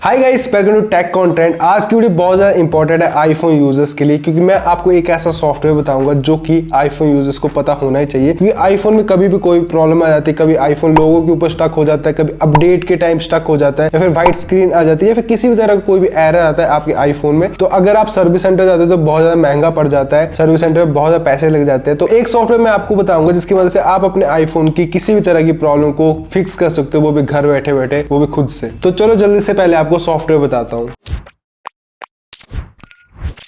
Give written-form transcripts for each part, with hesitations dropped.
Hi guys, welcome to tech content. आज की video बहुत ज़्यादा इंपॉर्टेंट है आईफोन यूजर्स के लिए, क्योंकि मैं आपको एक ऐसा सॉफ्टवेयर बताऊंगा जो कि आईफोन यूजर्स को पता होना ही चाहिए। क्योंकि आईफोन में कभी भी कोई प्रॉब्लम आ जाती है, कभी आईफोन लोगों के ऊपर स्टक हो जाता है, कभी अपडेट के टाइम स्टक हो जाता है, या फिर व्हाइट स्क्रीन आ जाती है, या फिर किसी भी तरह का कोई भी एरर आता है आपके आईफोन में। तो अगर आप सर्विस सेंटर जाते हैं तो बहुत ज़्यादा महंगा पड़ जाता है, सर्विस सेंटर में बहुत ज़्यादा पैसे लग जाते हैं। तो एक सॉफ्टवेयर मैं आपको बताऊंगा जिसकी मदद से आप अपने आईफोन की किसी भी तरह की प्रॉब्लम को फिक्स कर सकते हो, वो भी घर बैठे बैठे, वो भी खुद से। तो चलो जल्दी से पहले आपको सॉफ्टवेयर बताता हूं।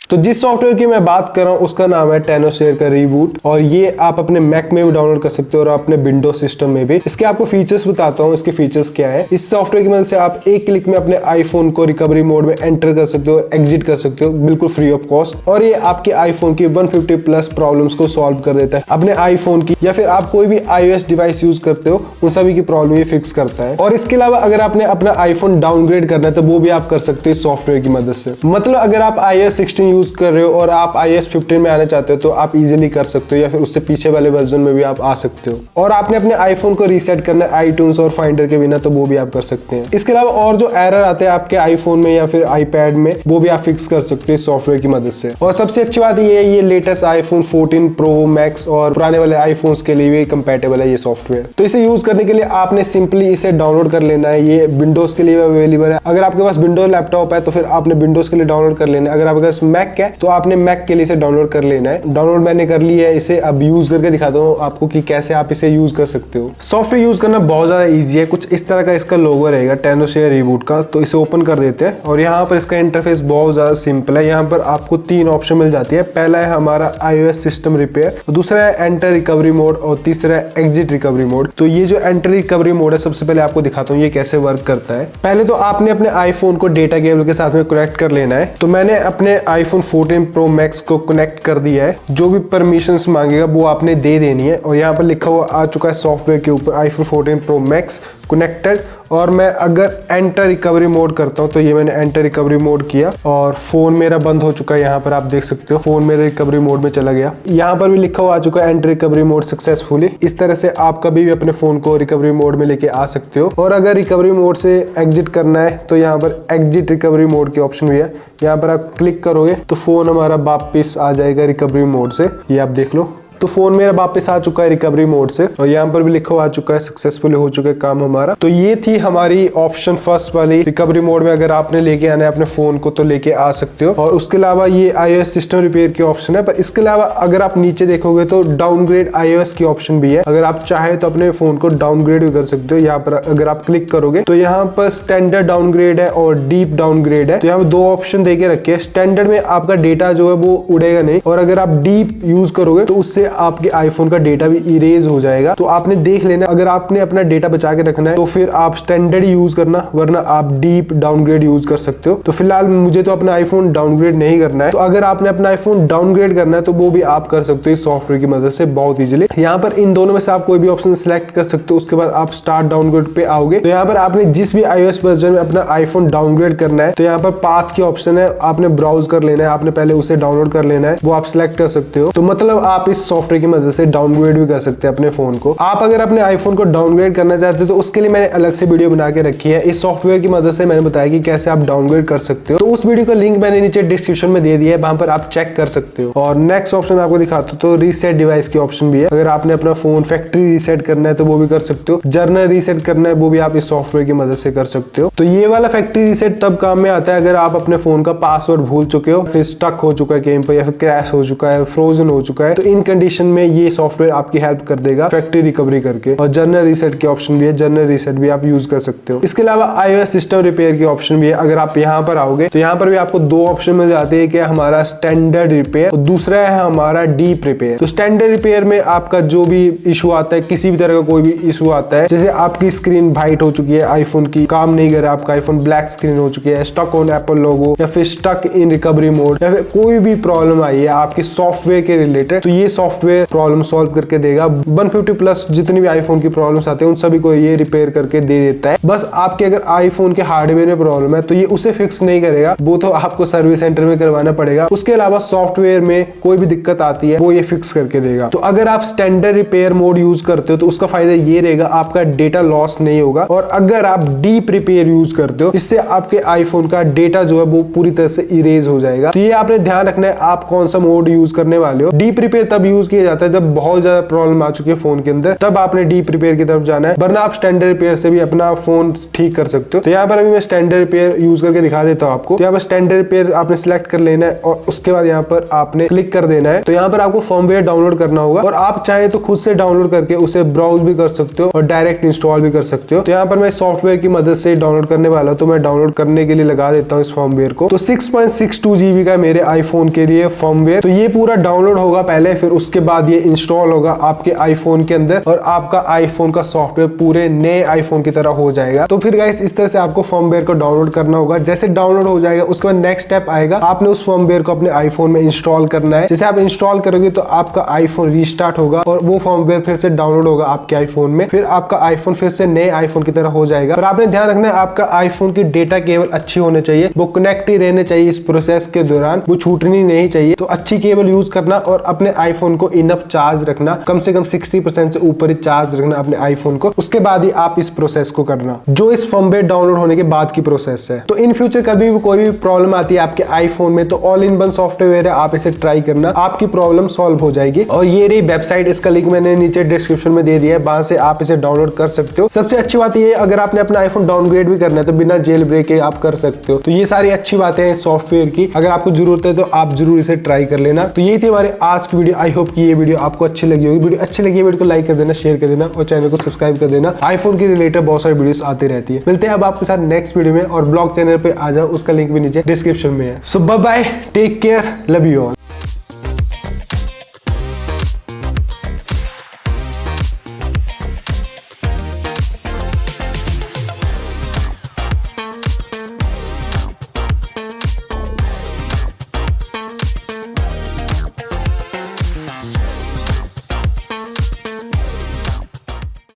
तो जिस सॉफ्टवेयर की मैं बात कर रहा हूं उसका नाम है टेनोशेयर का रीबूट, और ये आप अपने मैक में भी डाउनलोड कर सकते हो और अपने विंडोज सिस्टम में भी। इसके आपको फीचर्स बताता हूं, इसके फीचर्स क्या है। इस सॉफ्टवेयर की मदद से आप एक क्लिक में अपने आईफोन को रिकवरी मोड में एंटर कर सकते हो और एग्जिट कर सकते हो, बिल्कुल फ्री ऑफ कॉस्ट। और ये आपके आईफोन की 150 प्लस प्रॉब्लम्स को सॉल्व कर देता है। अपने आईफोन की या फिर आप कोई भी iOS डिवाइस यूज करते हो उन सभी की प्रॉब्लम ये फिक्स करता है। और इसके अलावा अगर आपने अपना आईफोन डाउनग्रेड करना है तो वो भी आप कर सकते हो इस सॉफ्टवेयर की मदद से। मतलब अगर आप iOS 16 यूज कर रहे हो और आप iOS 15 में आना चाहते हो तो आप इजीली कर सकते हो, या फिर उससे पीछे वाले वर्जन में भी आप आ सकते हो। और आपने अपने आईफोन को रीसेट करना है आईट्यून्स और फाइंडर के बिना, तो वो भी आप कर सकते हैं। इसके अलावा और जो एरर आते हैं आपके आईफोन में या फिर आईपैड में, वो भी आप फिक्स कर सकते हो इस सॉफ्टवेयर की मदद से। और सबसे अच्छी बात ये लेटेस्ट आईफोन 14 प्रो मैक्स और पुराने वाले आईफोन्स के लिए भी कंपैटिबल है ये सॉफ्टवेयर। तो इसे यूज करने के लिए आपने सिंपली इसे डाउनलोड कर लेना है। ये विंडोज के लिए अवेलेबल है। अगर आपके पास विंडोज लैपटॉप है तो फिर आपने विंडोज के लिए डाउनलोड कर लेना है। अगर आपके पास मैक है तो आपने मैक के लिए इसे डाउनलोड कर लेना है। डाउनलोड मैंने कर लिया है। इसे अब यूज करके दिखाता हूँ आपको कि कैसे आप इसे यूज कर सकते हो। सॉफ्टवेयर यूज करना बहुत ज्यादा इजी है। कुछ इस तरह का इसका लोगो रहेगा टेनोशेयर रीबूट का। तो इसे ओपन कर देते हैं और यहाँ पर इसका इंटरफेस बहुत ज्यादा सिंपल है। यहाँ पर आपको 3 ऑप्शन मिल जाती है। पहला है हमारा iOS सिस्टम रिपेयर, दूसरा है एंटर रिकवरी मोड, और तीसरा है एग्जिट रिकवरी मोड। तो ये जो एंटर रिकवरी मोड है, सबसे पहले आपको दिखाता हूँ ये कैसे वर्क करता है। पहले तो आपने अपने आईफोन को डेटा केबल के साथ में कनेक्ट कर लेना है। तो मैंने अपने आईफोन 14 प्रो मैक्स को कनेक्ट कर दिया है। जो भी परमिशंस मांगेगा वो आपने दे देनी है। और यहाँ पर लिखा हुआ आ चुका है सॉफ्टवेयर के ऊपर आईफोन 14 प्रो मैक्स कनेक्टेड। और मैं अगर एंटर रिकवरी मोड करता हूँ तो ये मैंने एंटर रिकवरी मोड किया और फोन मेरा बंद हो चुका है। यहाँ पर आप देख सकते हो फोन मेरे रिकवरी मोड में चला गया। यहाँ पर भी लिखा हुआ आ चुका है एंटर रिकवरी मोड सक्सेसफुली। इस तरह से आप कभी भी अपने फोन को रिकवरी मोड में लेके आ सकते हो। और अगर रिकवरी मोड से एग्जिट करना है तो यहाँ पर एग्जिट रिकवरी मोड की ऑप्शन भी है। यहाँ पर आप क्लिक करोगे तो फोन हमारा वापस आ जाएगा रिकवरी मोड से। ये आप देख लो, तो फोन मेरा वापस आ चुका है रिकवरी मोड से। और यहाँ पर भी लिखा हुआ आ चुका है सक्सेसफुली हो चुका है काम हमारा। तो ये थी हमारी ऑप्शन फर्स्ट वाली रिकवरी मोड में। अगर आपने लेके आना है अपने फोन को तो लेके आ सकते हो। और उसके अलावा ये iOS सिस्टम रिपेयर की ऑप्शन है। पर इसके अलावा अगर आप नीचे देखोगे तो डाउनग्रेड iOS की ऑप्शन भी है। अगर आप चाहे तो अपने फोन को डाउनग्रेड भी कर सकते हो। यहाँ पर अगर आप क्लिक करोगे तो यहाँ पर स्टैंडर्ड डाउनग्रेड है और डीप डाउनग्रेड है। तो यहाँ पर 2 ऑप्शन देके रखे हैं। स्टैंडर्ड में आपका डेटा जो है वो उड़ेगा नहीं, और अगर आप डीप यूज करोगे तो उससे आपके आईफोन का डेटा भी इरेज हो जाएगा। तो आपने देख लेना, अगर आपने अपना डेटा बचा के रखना है तो फिर आप स्टैंडर्ड यूज करना, वरना आप डीप डाउनग्रेड यूज कर सकते हो। तो फिलहाल मुझे तो अपना आईफोन डाउनग्रेड नहीं करना है। तो अगर आपने अपना आईफोन डाउनग्रेड करना है तो वो भी आप कर सकते हो इस सॉफ्टवेयर की मदद से बहुत इजीली। यहाँ पर इन दोनों में से आप कोई भी ऑप्शन सिलेक्ट कर सकते हो। उसके बाद आप स्टार्ट डाउनग्रेड पे आओगे तो यहाँ पर आपने जिस भी iOS वर्जन में अपना आईफोन डाउनग्रेड करना है तो यहाँ पर पाथ की ऑप्शन है, आपने ब्राउज कर लेना है, आपने पहले उसे डाउनलोड कर लेना है, वो आप सिलेक्ट कर सकते हो। तो मतलब आप इस सॉफ्टवेयर की मदद से डाउनग्रेड भी कर सकते हैं अपने फोन को। आप अगर अपने आईफोन को डाउनग्रेड करना चाहते हो तो उसके लिए मैंने अलग से वीडियो बना के रखी है। इस सॉफ्टवेयर की मदद से मैंने बताया कि कैसे आप डाउनग्रेड कर सकते हो। तो उस वीडियो का लिंक मैंने नीचे डिस्क्रिप्शन में दे दिया है, वहां पर आप चेक कर सकते हो। और नेक्स्ट ऑप्शन आपको दिखाता हूं तो रीसेट डिवाइस की ऑप्शन भी है। अगर आपने अपना फोन फैक्ट्री रीसेट करना है तो वो भी कर सकते हो। जर्नल रीसेट करना है वो भी आप इस सॉफ्टवेयर की मदद से कर सकते हो। तो ये वाला फैक्ट्री रीसेट तब काम में आता है अगर आप अपने फोन का पासवर्ड भूल चुके हो, फिर स्टक हो चुका है कहीं पर, या फिर क्रैश हो चुका है, फ्रोजन हो चुका है। तो इन कंडीशन में ये सॉफ्टवेयर आपकी हेल्प कर देगा फैक्ट्री रिकवरी करके। और जर्नल रीसेट की ऑप्शन भी है, जर्नल रीसेट भी आप यूज कर सकते हो। इसके अलावा iOS सिस्टम रिपेयर की ऑप्शन भी है। अगर आप यहाँ पर आओगे तो यहाँ पर भी आपको 2 ऑप्शन मिल जाते हैं कि हमारा स्टैंडर्ड रिपेयर और दूसरा है हमारा डीप रिपेयर। तो स्टैंडर्ड रिपेयर में आपका जो भी इशू आता है, किसी भी तरह का कोई भी इशू आता है, जैसे आपकी स्क्रीन वाइट हो चुकी है, आईफोन की काम नहीं कर रहा, आपका आईफोन ब्लैक स्क्रीन हो चुकी है, स्टक ऑन एप्पल लोगो, या फिर स्टक इन रिकवरी मोड, या फिर कोई भी प्रॉब्लम आई है आपके सॉफ्टवेयर के रिलेटेड, तो ये सॉफ्टवेयर सॉफ्टवेयर प्रॉब्लम सॉल्व करके देगा। 150 प्लस जितनी भी आईफोन की प्रॉब्लम्स आते हैं उन सभी को ये रिपेयर करके दे देता है। बस आपके अगर आईफोन के हार्डवेयर में प्रॉब्लम है तो ये उसे फिक्स नहीं करेगा, वो तो आपको सर्विस सेंटर में करवाना पड़ेगा। उसके अलावा सॉफ्टवेयर में कोई भी दिक्कत आती है वो ये फिक्स करके देगा। तो अगर आप स्टैंडर्ड रिपेयर मोड यूज करते हो तो उसका फायदा ये रहेगा, आपका डेटा लॉस नहीं होगा। और अगर आप डीप रिपेयर यूज करते हो इससे आपके आईफोन का डेटा जो है वो पूरी तरह से इरेज हो जाएगा। तो ये आपने ध्यान रखना है आप कौन सा मोड यूज करने वाले हो। डीप रिपेयर तब यूज किया जाता है जब बहुत ज्यादा प्रॉब्लम आ चुकी है फोन के अंदर, तब आपने डीप रिपेयर की तरफ जाना है, वरना आप स्टैंडर्ड रिपेयर से भी अपना फोन ठीक कर सकते हो। तो यहाँ पर अभी मैं स्टैंडर्ड रिपेयर यूज करके दिखा देता हूँ आपको। तो यहाँ पर स्टैंडर्ड रिपेयर आपने सिलेक्ट कर लेना है और उसके बाद यहाँ पर आपने क्लिक कर देना है। तो यहाँ पर आपको फर्मवेयर डाउनलोड करना होगा और आप चाहे तो खुद से डाउनलोड करके उसे ब्राउज भी कर सकते हो और डायरेक्ट इंस्टॉल भी कर सकते हो। तो यहाँ पर मैं सॉफ्टवेयर की मदद से डाउनलोड करने वाला हूँ, तो मैं डाउनलोड करने के लिए लगा देता हूँ इस फर्मवेयर को। तो 6.62 GB का मेरे आईफोन के लिए फर्मवेयर। तो ये पूरा डाउनलोड होगा पहले, फिर उसके बाद ये इंस्टॉल होगा आपके आईफोन के अंदर और आपका आईफोन का सॉफ्टवेयर पूरे नए आईफोन की तरह हो जाएगा। तो फिर गाइस इस तरह से आपको फर्मवेयर को डाउनलोड करना होगा। जैसे डाउनलोड हो जाएगा उसके बाद नेक्स्ट स्टेप आएगा, आपने उस फर्मवेयर को अपने आईफोन में इंस्टॉल करना है। जैसे आप इंस्टॉल करोगे तो आपका आईफोन रीस्टार्ट होगा और वो फर्मवेयर फिर से डाउनलोड होगा आपके आईफोन में, फिर आपका आईफोन फिर से नए आईफोन की तरह हो जाएगा। और आपने ध्यान रखना है आपका आईफोन की डेटा केबल अच्छी होने चाहिए, वो कनेक्ट ही रहने चाहिए इस प्रोसेस के दौरान, वो छूटनी नहीं चाहिए। तो अच्छी केबल यूज करना और अपने आईफोन को इनफ चार्ज रखना, कम से कम 60% से ऊपर ही चार्ज रखना अपने आईफोन को। उसके बाद ही आप इस प्रोसेस को करना जो इस फर्मवेयर डाउनलोड होने के बाद की प्रोसेस है। तो इन फ्यूचर कभी भी कोई भी प्रॉब्लम आती है आपके आईफोन में तो ऑल इन वन सॉफ्टवेयर है, आप इसे ट्राई करना, आपकी प्रॉब्लम सॉल्व हो जाएगी। और ये रही वेबसाइट, इसका लिंक मैंने नीचे डिस्क्रिप्शन में दे दिया है, वहां से आप इसे डाउनलोड कर सकते हो। सबसे अच्छी बात ये अगर आपने अपना आईफोन डाउनग्रेड भी करना है तो बिना जेल ब्रेक के आप कर सकते हो। तो ये सारी अच्छी बातें हैं सॉफ्टवेयर की, अगर आपको जरूरत है तो आप जरूर इसे ट्राई कर लेना। तो यही थी हमारे आज की वीडियो। आई होप कि ये वीडियो आपको अच्छी लगी होगी। वीडियो अच्छी लगी है वीडियो को लाइक कर देना, शेयर कर देना और चैनल को सब्सक्राइब कर देना। आईफोन की रिलेटेड बहुत सारी वीडियोस आती रहती है। मिलते हैं अब आपके साथ नेक्स्ट वीडियो में, और ब्लॉग चैनल पे आ जाओ, उसका लिंक भी नीचे डिस्क्रिप्शन में है। So bye bye, take care, love you all.